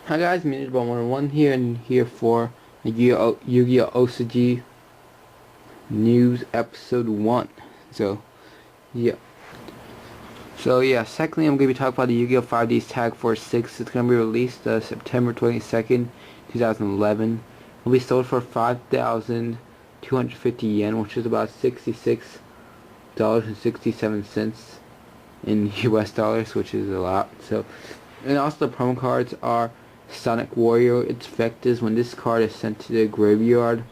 Hi guys, Manageable 101 here and here for Yu-Gi-Oh OCG News Episode 1. So, yeah. Secondly, I'm going to be talking about the Yu-Gi-Oh 5D's Tag Force 6. It's going to be released September 22nd, 2011. It'll be sold for 5,250 yen, which is about $66.67 in US dollars, which is a lot. So, and also the promo cards are Sonic Warrior. Its effect is when this card is sent to the graveyard,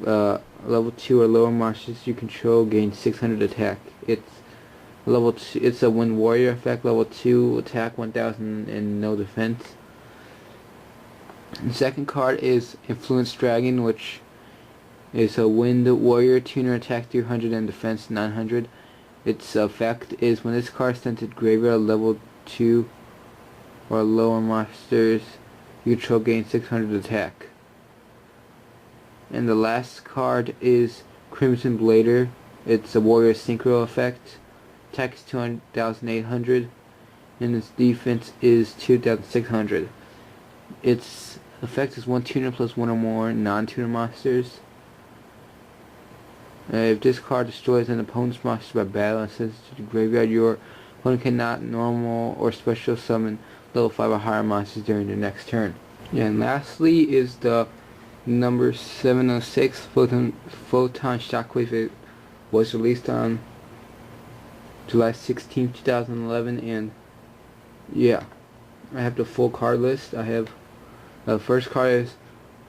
level 2 or lower monsters you control gain 600 attack. It's level 2. It's a Wind Warrior effect. Level 2 attack 1000 and no defense. The second card is Influence Dragon, which is a Wind Warrior tuner, attack 300 and defense 900. Its effect is when this card is sent to graveyard, level 2 or lower monsters you control gain 600 attack. And the last card is Crimson Blader. It's a Warrior Synchro effect. Attack is 2,800 and its defense is 2,600. Its effect is one tuner plus one or more non-tuner monsters. If this card destroys an opponent's monster by battle and sends it to the graveyard, your opponent cannot normal or special summon level 5 or higher monsters during their next turn. And lastly is the number 706 Photon Shockwave. It was released on July 16, 2011, and yeah, I have the full card list. I have the first card is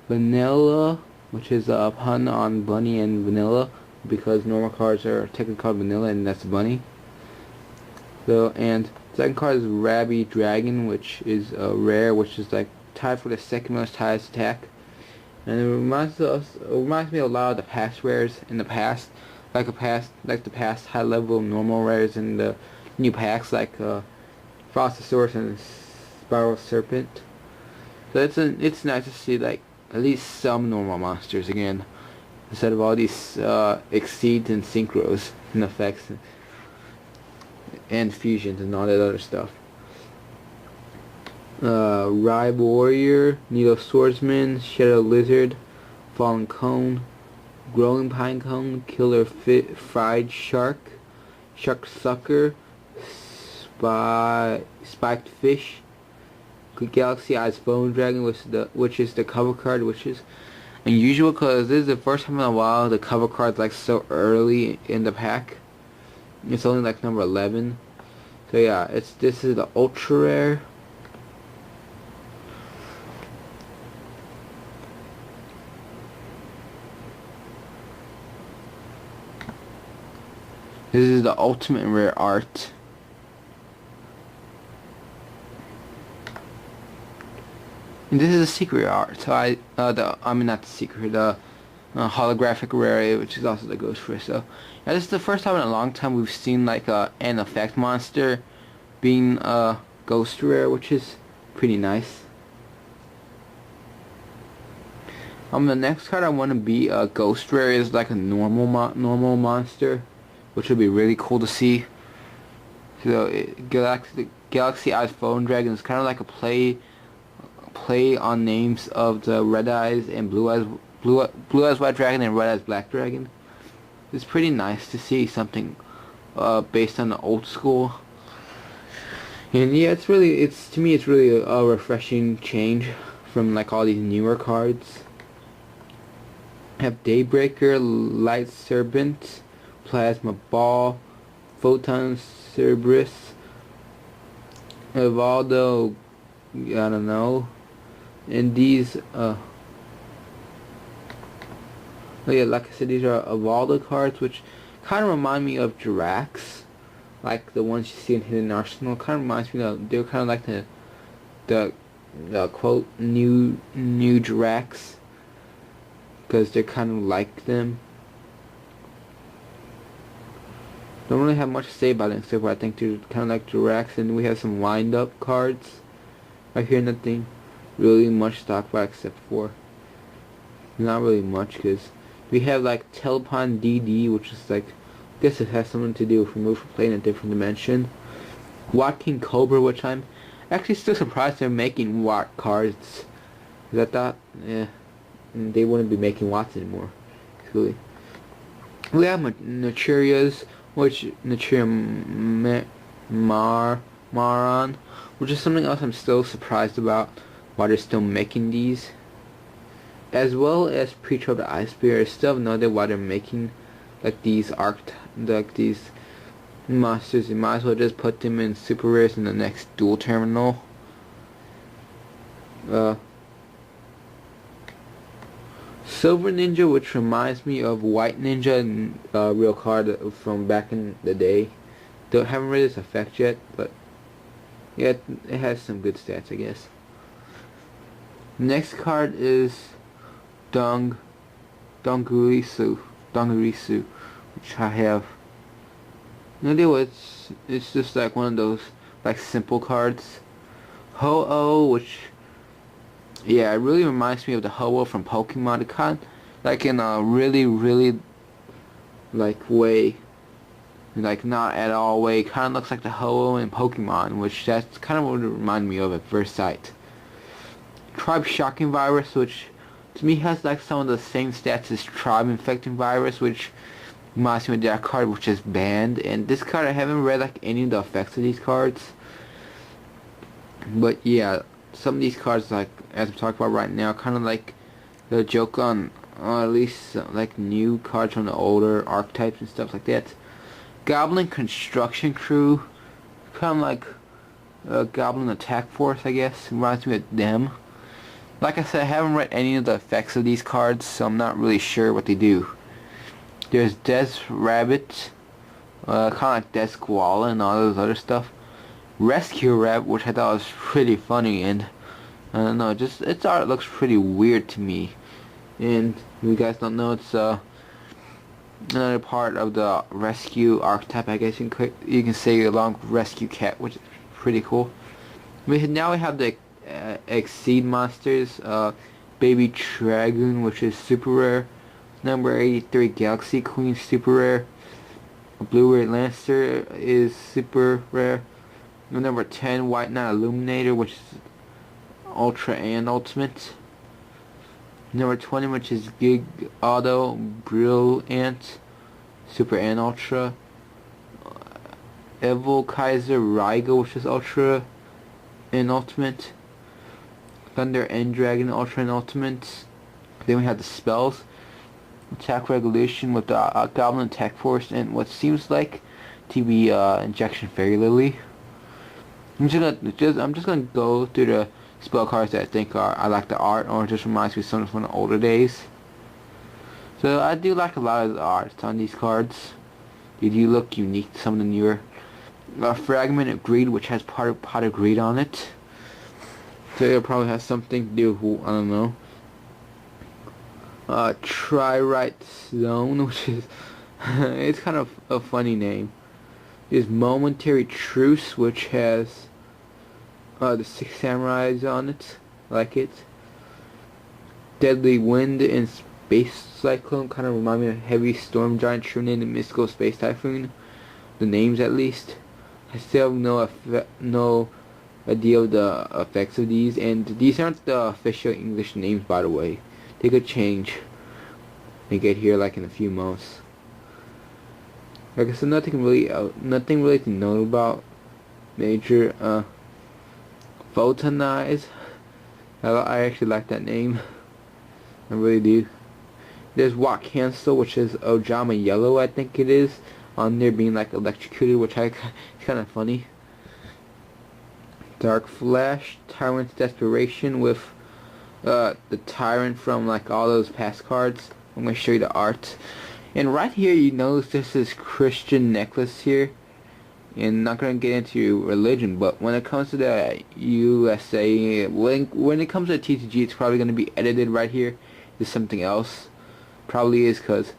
Vanilla, which is a pun on bunny and vanilla, because normal cards are technically called vanilla and that's bunny. So, and second card is Rabby Dragon, which is a rare, which is like tied for the second most highest attack. And it reminds me a lot of the past rares in the past, like the past high level normal rares in the new packs, like Frostosaurus and Spiral Serpent. So it's nice to see like at least some normal monsters again, instead of all these exceeds and synchros and effects and fusions and all that other stuff. Rye Warrior, Needle Swordsman, Shadow Lizard, Fallen Cone, Growing Pine Cone, Killer Fried Shark, Shark Sucker, Spiked Fish, Galaxy Eyes Bone Dragon, which is the cover card, which is unusual because this is the first time in a while the cover card's like so early in the pack. It's only like number 11. So yeah, this is the ultra rare. This is the ultimate rare art. And this is a secret art. So I mean not the secret, the holographic rare, which is also the Ghost Fish. So yeah, this is the first time in a long time we've seen like an effect monster being a ghost rare, which is pretty nice. The next card I want to be a ghost rare is like a normal monster, which would be really cool to see. So Galaxy Eyes Phone Dragon is kind of like a play on names of the Red Eyes and Blue Eyes White Dragon and Red Eyes Black Dragon. It's pretty nice to see something based on the old school. And yeah, to me it's really a refreshing change from like all these newer cards. I have Daybreaker, Light Serpent, Plasma Ball, Photon Cerberus, Evaldo, I don't know. And these oh yeah, like I said, these are Evaldo cards, which kind of remind me of Jirax, like the ones you see in Hidden Arsenal. Kind of reminds me of, they're kind of like the quote new Jirax, because they're kind of like them. Don't really have much to say about it, except for I think they're kind of like Jirax. And we have some wind up cards right here. Nothing really much to talk about, except for not really much, because we have like Telepon DD, which is like, I guess it has something to do with remove from play in a different dimension. Watking Cobra, which I'm Actually, still surprised they're making Watt cards. 'Cause I thought, yeah, they wouldn't be making Watts anymore. Really. We have Naturias, which Maron, which is something else I'm still surprised about. Why they're still making these. As well as Preacher of the Ice Bear, I still have no idea why they're making like these monsters. You might as well just put them in super rares in the next dual terminal. Silver Ninja, which reminds me of White Ninja, real card from back in the day. Haven't read its effect yet, but yeah, it has some good stats, I guess. Next card is Dongurisu, which I have no idea what it's just like one of those like simple cards. Ho-Oh, which yeah, it really reminds me of the Ho-Oh from Pokemon. It kind of, like in a really like way, like not at all way, kind of looks like the Ho-Oh in Pokemon, which that's kind of what it reminded me of at first sight. Tribe Shocking Virus, which to me has like some of the same stats as Tribe Infecting Virus, which reminds me of that card, which is banned. And this card, I haven't read like any of the effects of these cards, but yeah, some of these cards, like as I'm talking about right now, kind of like the joke on, or at least like new cards from the older archetypes and stuff like that. Goblin Construction Crew, kind of like Goblin Attack Force, I guess. Reminds me of them. Like I said, I haven't read any of the effects of these cards, so I'm not really sure what they do. There's Des Rabbit, kind of like Des Koala and all those other stuff. Rescue Rabbit, which I thought was pretty funny, and I don't know, just its art looks pretty weird to me. And if you guys don't know, it's another part of the rescue archetype, I guess you can say, along with Rescue Cat, which is pretty cool. Now we have the Exceed monsters, Baby Dragoon, which is super rare. Number 83, Galaxy Queen, super rare. Blue-Ray Lancer is super rare. Number 10, White Knight Illuminator, which is Ultra and Ultimate. Number 20, which is Gig Auto Brilliant, Super and Ultra. Evil Kaiser Raigo, which is Ultra and Ultimate. Thunder and Dragon, Ultra and Ultimate. Then we have the spells. Attack Regulation with the Goblin Attack Force and what seems like to be Injection Fairy Lily. I'm just gonna go through the spell cards that I think I like the art, or it just reminds me of something from the older days. So I do like a lot of the art on these cards. They do look unique to some of the newer. Fragment of Greed, which has Pot of Greed on it. So it probably has something to do with, I don't know. Tri-Right Zone, which is it's kind of a funny name. There's Momentary Truce, which has the 6 Samurais on it, like it. Deadly Wind and Space Cyclone kind of remind me of Heavy Storm Giant, Shrunid, and Mystical Space Typhoon. The names, at least. I still have no idea of the effects of these, and these aren't the official English names, by the way. They could change. They get here like in a few months. Like I said, nothing really to know about major. Photonize. I actually like that name. I really do. There's Watt Cancel, which is Ojama Yellow, I think it is, on there being like electrocuted, which it's kind of funny. Dark Flash, Tyrant's Desperation with the Tyrant from like all those past cards. I'm going to show you the art. And right here you notice there's this Christian necklace here. And not going to get into religion, but when it comes to the USA, when it comes to the TCG, it's probably going to be edited right here. There's something else. Probably is, because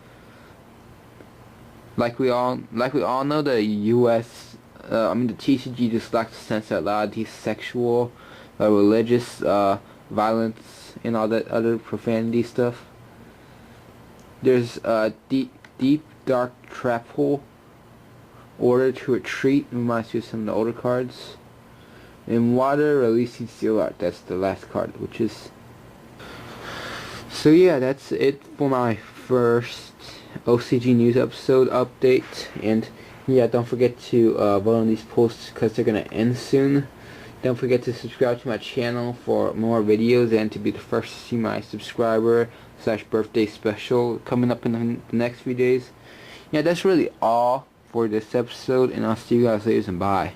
like we all know, the US, the TCG just likes to censor a lot of these sexual, religious, violence, and all that other profanity stuff. There's deep dark trap hole. Order to Retreat, reminds you of some of the older cards. In water, releasing seal art. That's the last card, which is... So yeah, that's it for my first OCG news episode update. And yeah, don't forget to vote on these posts because they're going to end soon. Don't forget to subscribe to my channel for more videos and to be the first to see my subscriber/birthday special coming up in the next few days. Yeah, that's really all for this episode, and I'll see you guys later and bye.